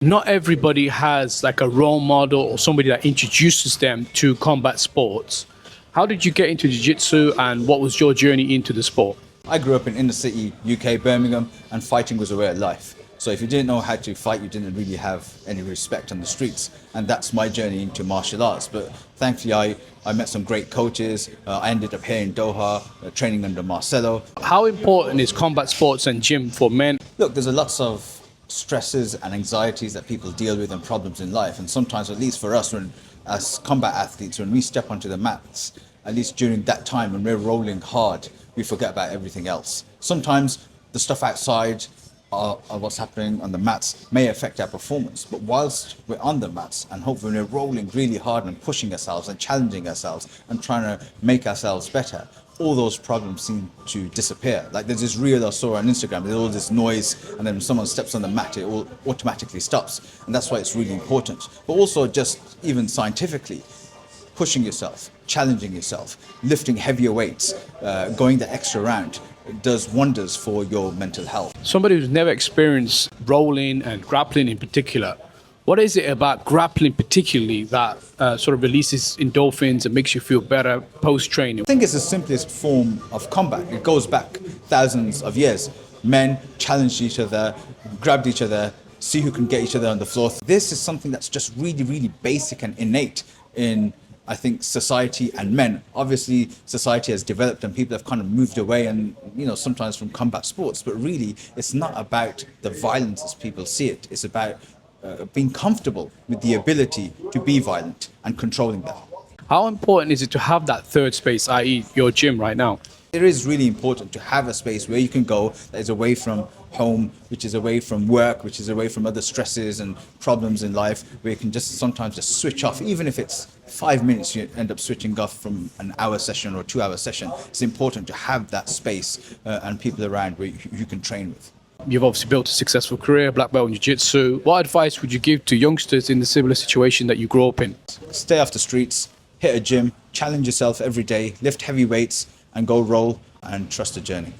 Not everybody has like a role model or somebody that introduces them to combat sports. How did you get into jiu-jitsu and what was your journey into the sport? I grew up in inner city, UK, Birmingham, and fighting was a way of life. So if you didn't know how to fight, you didn't really have any respect on the streets. And that's my journey into martial arts. But thankfully, I met some great coaches. I ended up here in Doha, training under Marcelo. How important is combat sports and gym for men? Look, there's a lots of stresses and anxieties that people deal with and problems in life. And sometimes, at least for us, as combat athletes, when we step onto the mats, at least during that time when we're rolling hard, we forget about everything else. Sometimes the stuff outside of what's happening on the mats may affect our performance, but whilst we're on the mats and hopefully we're rolling really hard and pushing ourselves and challenging ourselves and trying to make ourselves better, all those problems seem to disappear. Like there's this reel I saw on Instagram, there's all this noise, and then when someone steps on the mat, it all automatically stops. And that's why it's really important. But also just even scientifically, pushing yourself, challenging yourself, lifting heavier weights, going the extra round, does wonders for your mental health. Somebody who's never experienced rolling and grappling in particular, what is it about grappling particularly that sort of releases endorphins and makes you feel better post-training? I think it's the simplest form of combat. It goes back thousands of years. Men challenged each other, grabbed each other, see who can get each other on the floor. This is something that's just really, really basic and innate in, I think, society and men. Obviously, society has developed and people have kind of moved away and, sometimes from combat sports, but really it's not about the violence as people see it. It's about being comfortable with the ability to be violent and controlling that. How important is it to have that third space, i.e. your gym right now? It is really important to have a space where you can go that is away from home, which is away from work, which is away from other stresses and problems in life, where you can just sometimes just switch off. Even if it's 5 minutes, you end up switching off from an hour session or 2 hour session. It's important to have that space and people around where you can train with. You've obviously built a successful career, black belt in jiu-jitsu. What advice would you give to youngsters in the similar situation that you grew up in? Stay off the streets, hit a gym, challenge yourself every day, lift heavy weights and go roll and trust the journey.